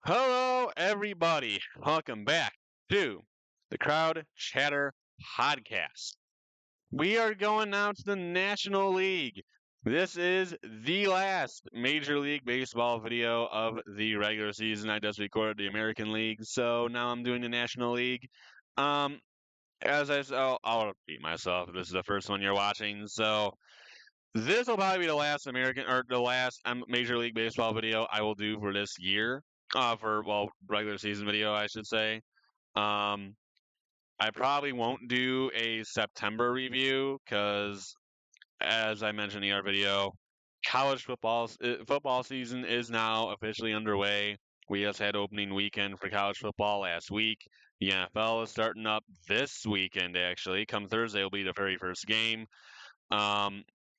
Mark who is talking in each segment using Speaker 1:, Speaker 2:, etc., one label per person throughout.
Speaker 1: Hello, everybody. Welcome back to the Crowd Chatter Podcast. We are going now to the National League. This is the last Major League Baseball video of the regular season. I just recorded the American League, so now I'm doing the National League. Um, as I said, I'll repeat myself. This is the first one you're watching, so this will probably be the last American or the last Major League Baseball video I will do for this year. Regular season video, I should say. Um, I probably won't do a September review because, as I mentioned in the other video, football season is now officially underway. We just had opening weekend for college football last week. The NFL is starting up this weekend, actually. Come Thursday will be the very first game.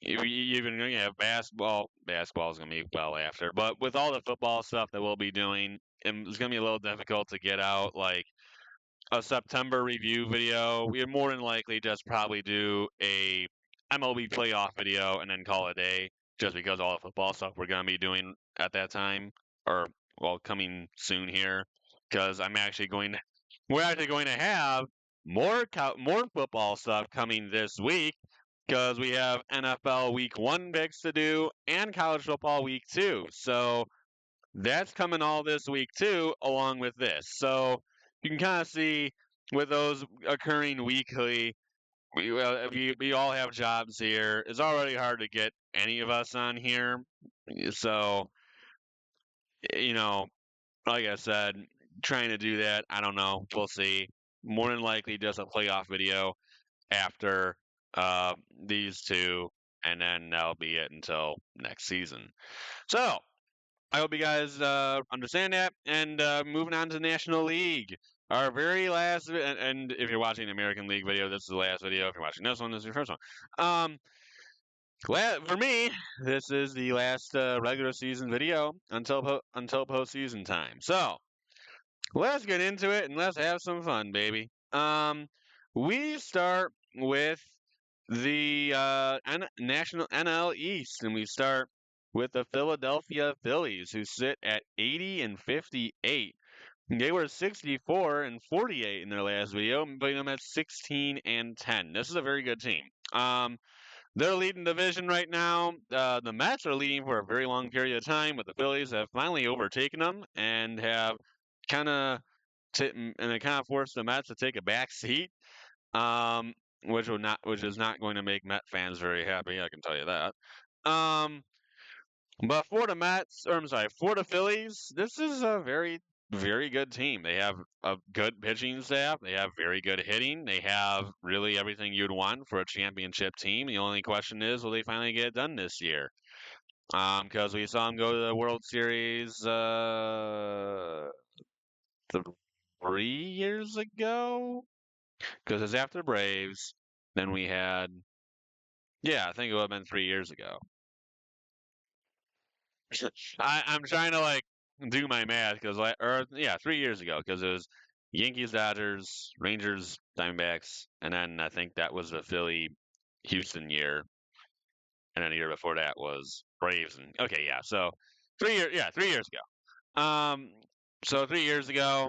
Speaker 1: You're even going to have basketball. Basketball is going to be well after, but with all the football stuff that we'll be doing, it's going to be a little difficult to get out like a September review video. We more than likely just probably do a MLB playoff video and then call it a day, just because all the football stuff we're going to be doing at that time, or coming soon here, because we're actually going to have more football stuff coming this week because we have NFL Week 1 picks to do and college football Week 2. So that's coming all this week too, along with this. So you can kind of see with those occurring weekly, we all have jobs here. It's already hard to get any of us on here. So, you know, like I said, trying to do that, I don't know. We'll see. More than likely, just a playoff video after these two, and then that'll be it until next season. So, I hope you guys understand that. And moving on to the National League. Our very last, and if you're watching the American League video, this is the last video. If you're watching this one, this is your first one. For me, this is the last regular season video until postseason time. So let's get into it and let's have some fun, baby. We start with the National NL East, and we start with the Philadelphia Phillies, who sit at 80 and 58. They were 64 and 48 in their last video, putting them at 16 and 10. This is a very good team. They're leading division right now. The Mets are leading for a very long period of time, but the Phillies have finally overtaken them and have kind of and it kind of forced the Mets to take a back seat, which is not going to make Met fans very happy. I can tell you that. But for the for the Phillies, this is a very, very good team. They have a good pitching staff. They have very good hitting. They have really everything you'd want for a championship team. The only question is, will they finally get it done this year? Because we saw them go to the World Series 3 years ago. Because it's after the Braves. Then we had, yeah, I think it would have been 3 years ago. I'm trying to like do my math because 3 years ago because it was Yankees, Dodgers, Rangers, Diamondbacks, and then I think that was the Philly, Houston year, and then the year before that was Braves. And okay, yeah, so 3 years, 3 years ago. So 3 years ago,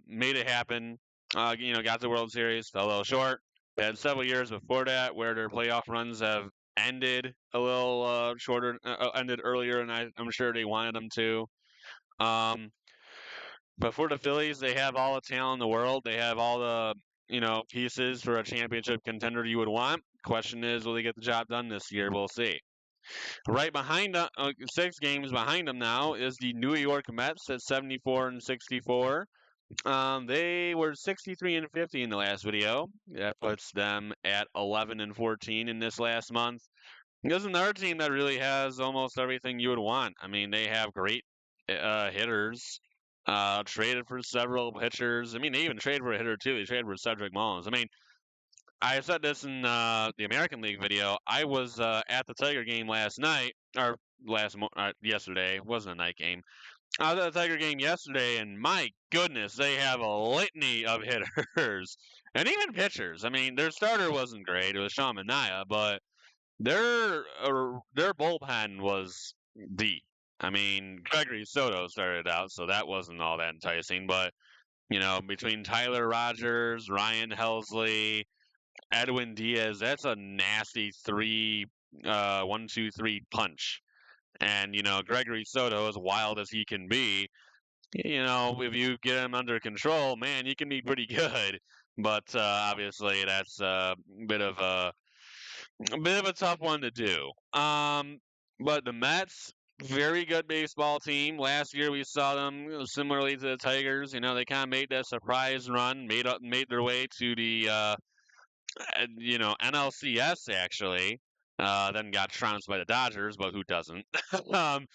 Speaker 1: made it happen. Got the World Series, fell a little short. They had several years before that where their playoff runs have ended a little shorter, ended earlier, and I'm sure they wanted them to. But for the Phillies, they have all the talent in the world. They have all the pieces for a championship contender you would want. Question is, will they get the job done this year? We'll see. Right behind 6 games behind them now is the New York Mets at 74 and 64. They were 63 and 50 in the last video. That puts them at 11 and 14 in this last month. There's another team that really has almost everything you would want. I mean, they have great hitters. Traded for several pitchers. I mean, they even traded for a hitter too. They traded for Cedric Mullins. I mean, I said this in the American League video. I was at the Tiger game last night, or yesterday. It wasn't a night game. I was at the Tiger game yesterday, and my goodness, they have a litany of hitters and even pitchers. I mean, their starter wasn't great; it was Sean Manaea, but their bullpen was deep. I mean, Gregory Soto started out, so that wasn't all that enticing. But between Tyler Rogers, Ryan Helsley, Edwin Diaz, that's a nasty three, 1, 2, 3 punch. And Gregory Soto, as wild as he can be, if you get him under control, man, you can be pretty good. But obviously, that's a bit of a tough one to do. But the Mets, very good baseball team. Last year we saw them similarly to the Tigers. They kind of made that surprise run, made their way to the NLCS actually. Then got trounced by the Dodgers, but who doesn't? um,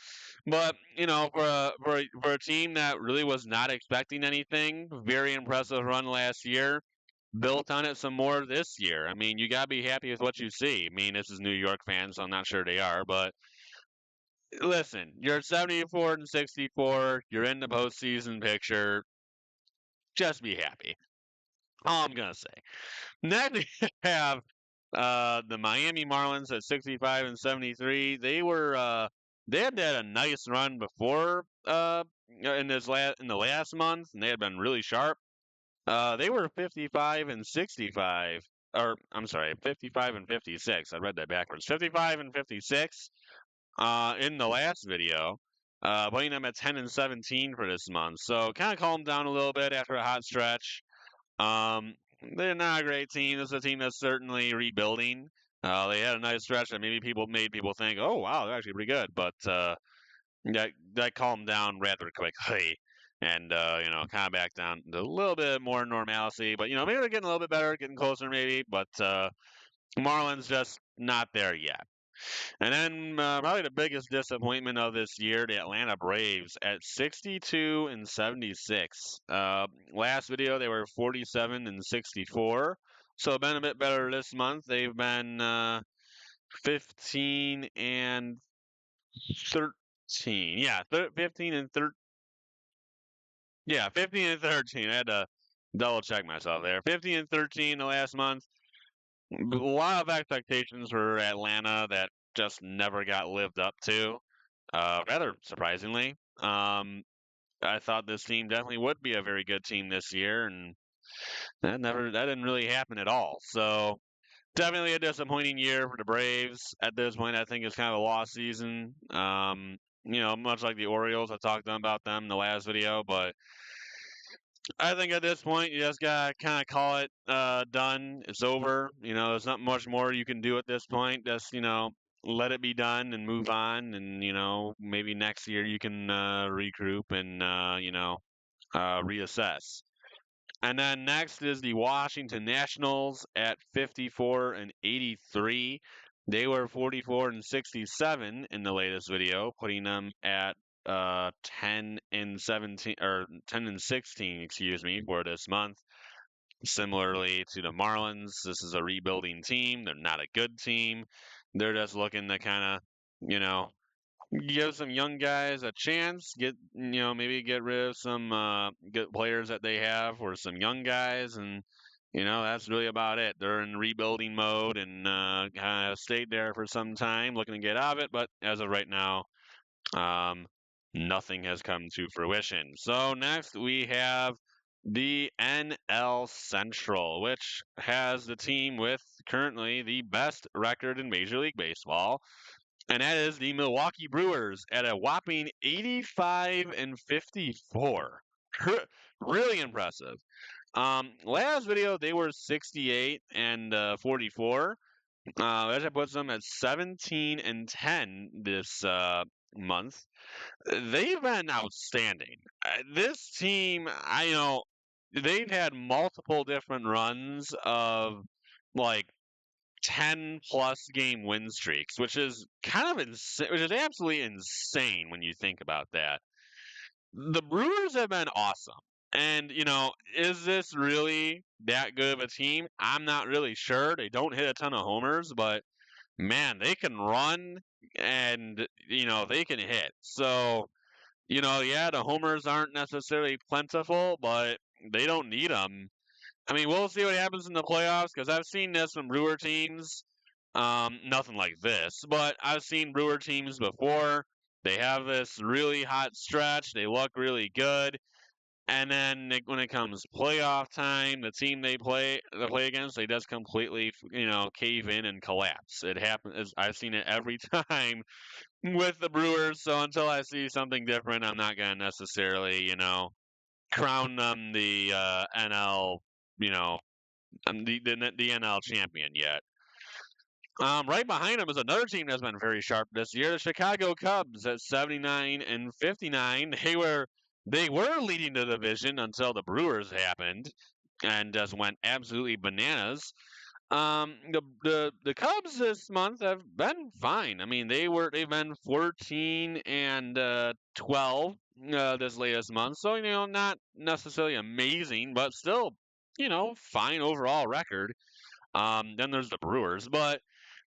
Speaker 1: but for a team that really was not expecting anything, very impressive run last year. Built on it some more this year. I mean, you gotta be happy with what you see. I mean, this is New York fans, so I'm not sure they are, but listen, you're 74 and 64. You're in the postseason picture. Just be happy. All I'm gonna say. Next, we have the Miami Marlins at 65 and 73. They had had a nice run before in the last month, and they had been really sharp. They were 55 and 65, or I'm sorry, 55 and 56. I read that backwards. 55 and 56 in the last video, putting them at 10 and 17 for this month. So kind of calmed down a little bit after a hot stretch. Um, they're not a great team. This is a team that's certainly rebuilding. They had a nice stretch that made people think, oh wow, they're actually pretty good. But that calmed down rather quickly, and kind of back down to a little bit more normalcy. But maybe they're getting a little bit better, getting closer, maybe. But Marlins just not there yet. And then probably the biggest disappointment of this year, the Atlanta Braves at 62 and 76. Last video they were 47 and 64, so been a bit better this month. They've been 15 and 13. Yeah, 15 and 13. Yeah, 15 and 13. I had to double check myself there. 15 and 13 the last month. A lot of expectations for Atlanta that just never got lived up to. Rather surprisingly, I thought this team definitely would be a very good team this year, and that didn't really happen at all. So definitely a disappointing year for the Braves. At this point, I think it's kind of a lost season. Much like the Orioles, I talked about them in the last video, but I think at this point you just gotta kind of call it done. It's over. There's not much more you can do at this point. Just let it be done and move on. And maybe next year you can regroup and reassess. And then next is the Washington Nationals at 54 and 83. They were 44 and 67 in the latest video, putting them at 10 and 17 or 10 and 16, excuse me, for this month. Similarly to the Marlins, this is a rebuilding team. They're not a good team. They're just looking to kind of, you know, give some young guys a chance. Maybe get rid of some good players that they have, or some young guys, and that's really about it. They're in rebuilding mode and kind of stayed there for some time, looking to get out of it. But as of right now, um, nothing has come to fruition. So next we have the NL Central, which has the team with currently the best record in Major League Baseball, and that is the Milwaukee Brewers at a whopping 85 and 54. Really impressive. Last video they were 68 and 44. That puts them at 17 and 10 this month. They've been outstanding. This team, they've had multiple different runs of like 10 plus game win streaks, which is kind of insane, which is absolutely insane when you think about that. The Brewers have been awesome. And, is this really that good of a team? I'm not really sure. They don't hit a ton of homers, but man, they can run and, they can hit. So, yeah, the homers aren't necessarily plentiful, but they don't need them. I mean, we'll see what happens in the playoffs because I've seen this from Brewer teams. Nothing like this, but I've seen Brewer teams before They have this really hot stretch. They look really good. And then when it comes playoff time, the team they play against, they just completely, cave in and collapse. It happens. I've seen it every time with the Brewers. So until I see something different, I'm not gonna necessarily, crown them the NL, you know, the NL champion yet. Right behind them is another team that's been very sharp this year, the Chicago Cubs at 79 and 59. They were leading the division until the Brewers happened and just went absolutely bananas. The Cubs this month have been fine. I mean, they've been 14 and 12 this latest month, so not necessarily amazing, but still fine overall record. Then there's the Brewers, but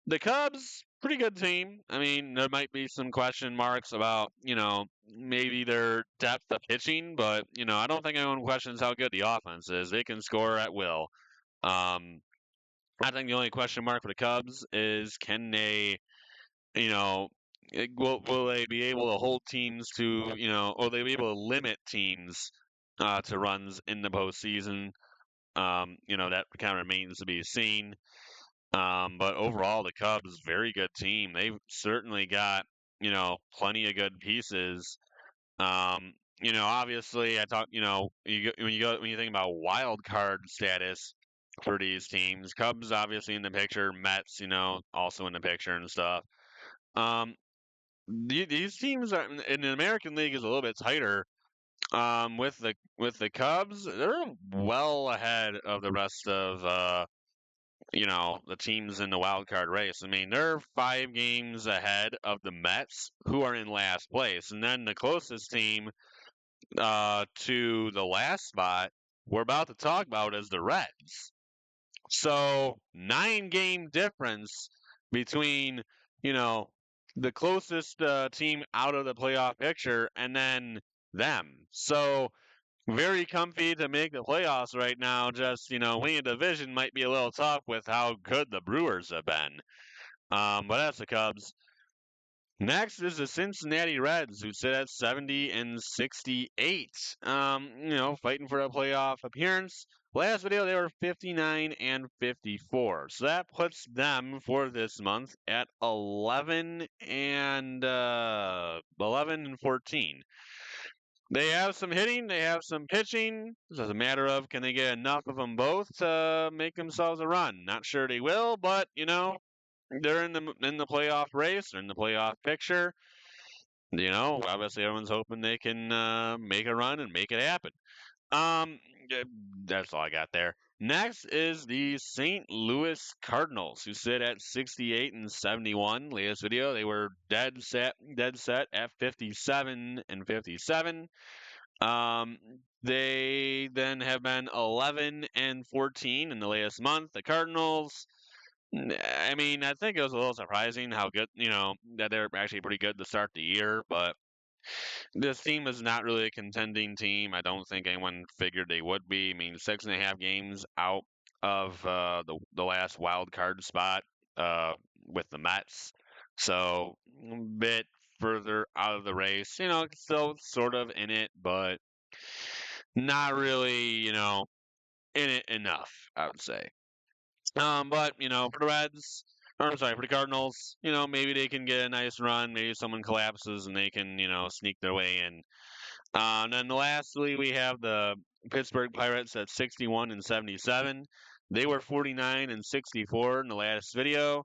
Speaker 1: the Cubs, pretty good team. I mean, there might be some question marks about, maybe their depth of pitching, but, I don't think anyone questions how good the offense is. They can score at will. Um, I think the only question mark for the Cubs is can they, you know, will they be able to hold teams to, or they be able to limit teams to runs in the postseason? That kind of remains to be seen. But overall, the Cubs, very good team. They've certainly got, plenty of good pieces. Obviously, I talk, when you think about wild card status for these teams, Cubs obviously in the picture, Mets, also in the picture and stuff. Um, these teams are in the American League is a little bit tighter. With the Cubs, they're well ahead of the rest of the teams in the wild card race. I mean, they're 5 games ahead of the Mets, who are in last place, and then the closest team to the last spot we're about to talk about is the Reds. So 9-game difference between you know the closest team out of the playoff picture and then them. So very comfy to make the playoffs right now. Just winning a division might be a little tough with how good the Brewers have been. But that's the Cubs. Next is the Cincinnati Reds, who sit at 70 and 68. Fighting for a playoff appearance. Last video they were 59 and 54, so that puts them for this month at 11 and 14. They have some hitting, they have some pitching. It's just a matter of can they get enough of them both to make themselves a run. Not sure they will, but they're in the playoff race, they're in the playoff picture. Obviously everyone's hoping they can make a run and make it happen. Um, that's all I got there. Next is the St. Louis Cardinals, who sit at 68 and 71. Latest video, they were dead set at 57 and 57. Um, they then have been 11 and 14 in the latest month. The Cardinals, I mean, I think it was a little surprising how good, that they're actually pretty good to start the year, but this team is not really a contending team. I don't think anyone figured they would be. I mean, 6.5 games out of the last wild card spot with the Mets, so a bit further out of the race. Still sort of in it, but not really, in it enough, I would say. But for the Reds, or I'm sorry, for the Cardinals, maybe they can get a nice run. Maybe someone collapses and they can, sneak their way in. And then lastly, we have the Pittsburgh Pirates at 61 and 77. They were 49 and 64 in the last video.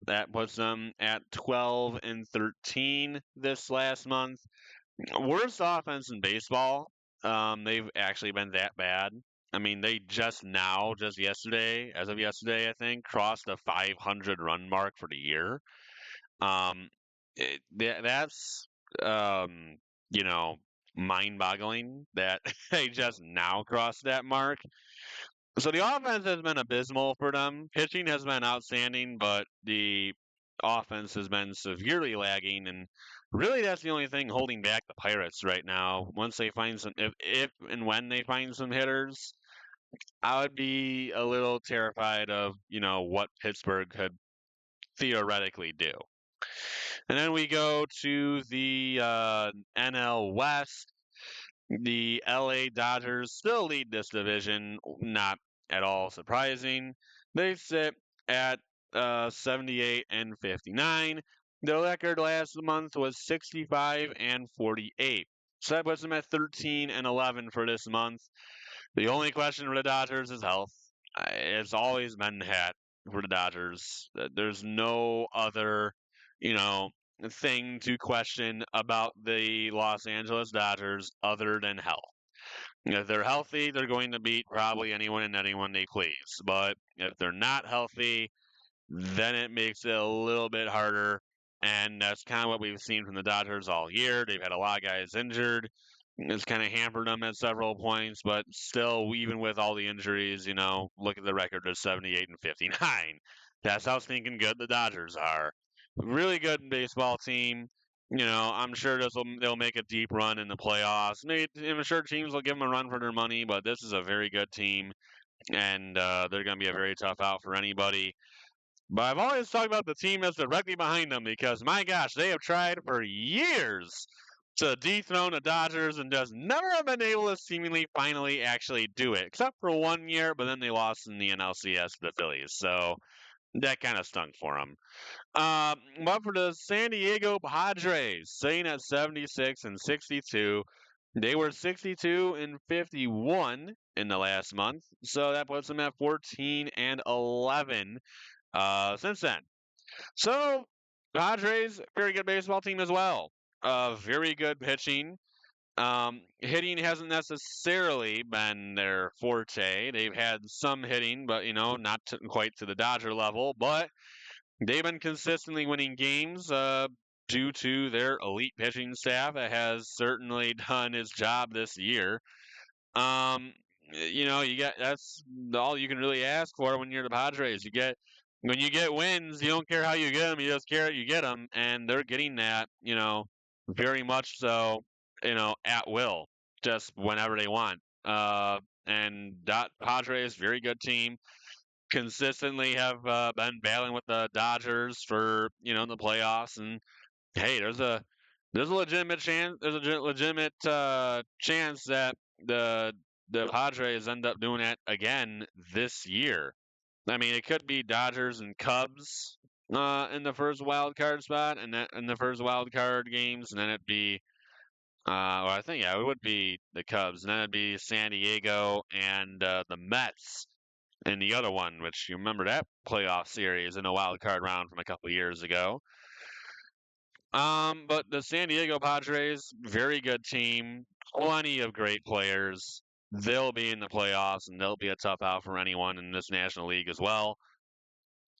Speaker 1: That puts them at 12 and 13 this last month. Worst offense in baseball. They've actually been that bad. I mean, they just yesterday, as of yesterday, I think, crossed the 500 run mark for the year. Um, that's um, you know, mind-boggling that they just now crossed that mark. So the offense has been abysmal for them. Pitching has been outstanding, but the offense has been severely lagging, and really that's the only thing holding back the Pirates right now. Once they find some, if and when they find some hitters, I would be a little terrified of what Pittsburgh could theoretically do. And then we go to the NL West. The LA Dodgers still lead this division, not at all surprising. They sit at 78 and 59. Their record last month was 65 and 48. So that puts them at 13 and 11 for this month. The only question for the Dodgers is health. It's always been that for the Dodgers. There's no other, you know, thing to question about the Los Angeles Dodgers other than health. If they're healthy, they're going to beat probably anyone and anyone they please. But if they're not healthy, then it makes it a little bit harder. And that's kind of what we've seen from the Dodgers all year. They've had a lot of guys injured. It's kind of hampered them at several points, but still, even with all the injuries, look at the record. They're 78 and 59. That's how stinking good the Dodgers are. Really good baseball team. I'm sure they'll make a deep run in the playoffs. Maybe I'm sure teams will give them a run for their money, but this is a very good team, and they're going to be a very tough out for anybody. But I've always talked about the team that's directly behind them because, my gosh, they have tried for years to dethrone the Dodgers and just never have been able to seemingly finally actually do it, except for 1 year, but then they lost in the NLCS to the Phillies. So that kind of stunk for them. But for the San Diego Padres, sitting at 76 and 62, they were 62 and 51 in the last month. So that puts them at 14 and 11 since then. So, Padres, very good baseball team as well. Very good pitching. Hitting hasn't necessarily been their forte. They've had some hitting, but not quite to the Dodger level. But they've been consistently winning games due to their elite pitching staff that has certainly done its job this year. Um, you get that's all you can really ask for when you're the Padres. When you get wins, you don't care how you get them, you just care you get them, and they're getting that, very much so, at will, just whenever they want. And Padres, very good team, consistently have been battling with the Dodgers for the playoffs, and hey, there's a legitimate chance. There's a legitimate chance that the the Padres end up doing it again this year. I mean, it could be Dodgers and Cubs in the first wild card spot, and that in the first wild card games, and then it'd be. Well, I think yeah, it would be the Cubs, and then it'd be San Diego and the Mets in the other one, which you remember that playoff series in a wild card round from a couple years ago. But the San Diego Padres, very good team, plenty of great players. They'll be in the playoffs, and they'll be a tough out for anyone in this National League as well.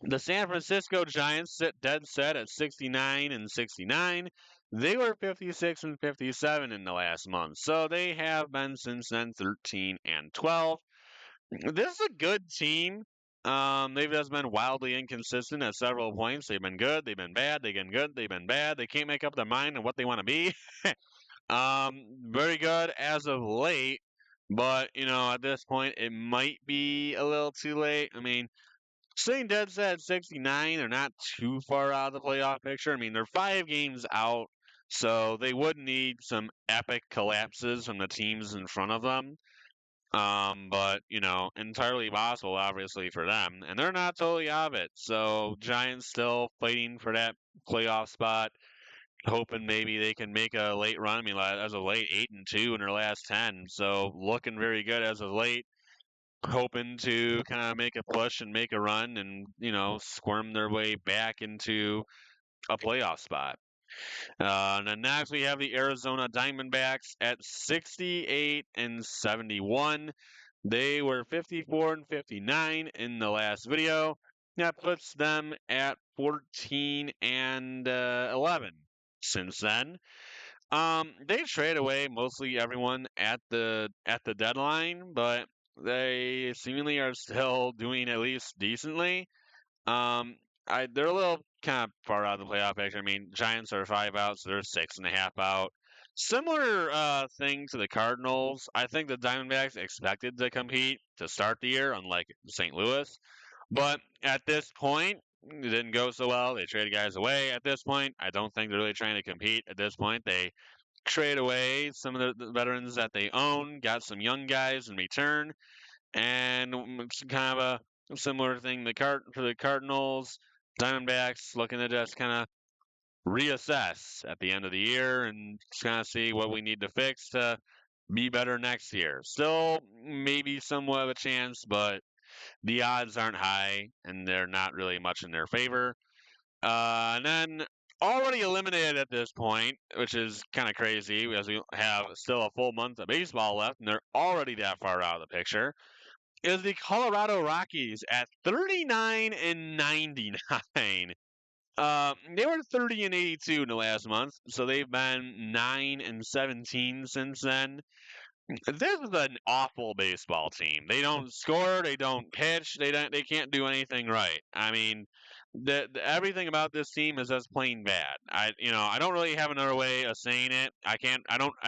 Speaker 1: The San Francisco Giants sit dead set at 69 and 69. They were 56 and 57 in the last month, so they have been since then 13 and 12. This is a good team. They've just been wildly inconsistent at several points. They've been good, they've been bad, they've been good, they've been bad. They can't make up their mind on what they want to be. Very good as of late, but at this point, it might be a little too late. I mean, sitting dead set at 69, they're not too far out of the playoff picture. I mean, they're 5 games out, so they would need some epic collapses from the teams in front of them. But entirely possible, obviously, for them, and they're not totally out of it. So Giants still fighting for that playoff spot, hoping maybe they can make a late run. I mean, as of late, 8-2 in their last 10, so looking very good as of late. Hoping to kind of make a push and make a run, and squirm their way back into a playoff spot. And then next we have the Arizona Diamondbacks at 68 and 71. They were 54 and 59 in the last video. That puts them at 14 and 11 since then. They trade away mostly everyone at the deadline, but they seemingly are still doing at least decently. Um, they're a little kind of far out of the playoff picture. I mean, Giants are 5 out, so they're 6.5 out. Similar thing to the Cardinals. I think the Diamondbacks expected to compete to start the year, unlike St. Louis. But at this point, it didn't go so well. They traded guys away at this point. I don't think they're really trying to compete at this point. They trade away some of the veterans that they own, got some young guys in return, and it's kind of a similar thing for the Cardinals. Diamondbacks looking to just kind of reassess at the end of the year and just kind of see what we need to fix to be better next year. Still, maybe somewhat of a chance, but the odds aren't high and they're not really much in their favor. And then already eliminated at this point, which is kind of crazy as we have still a full month of baseball left and they're already that far out of the picture, is the Colorado Rockies at 39 and 99. They were 30 and 82 in the last month, so they've been 9 and 17 since then. This is an awful baseball team. They don't score, they don't pitch, they can't do anything right. I mean, everything about this team is just plain bad. I don't really have another way of saying it.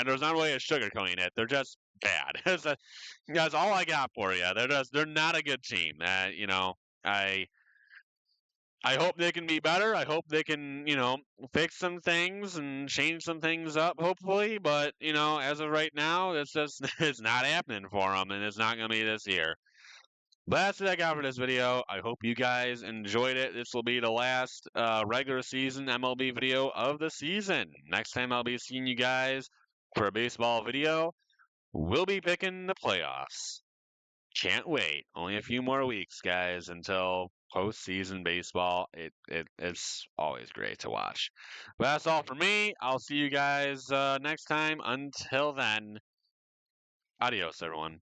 Speaker 1: There's not a way of sugarcoating it. They're just bad. That's all I got for you. They're not a good team. I I hope they can be better. I hope they can, fix some things and change some things up, hopefully. But as of right now, it's just it's not happening for them, and it's not going to be this year. But that's what I got for this video. I hope you guys enjoyed it. This will be the last regular season MLB video of the season. Next time I'll be seeing you guys for a baseball video. We'll be picking the playoffs. Can't wait. Only a few more weeks, guys, until postseason baseball. It's always great to watch. But that's all for me. I'll see you guys next time. Until then, adios, everyone.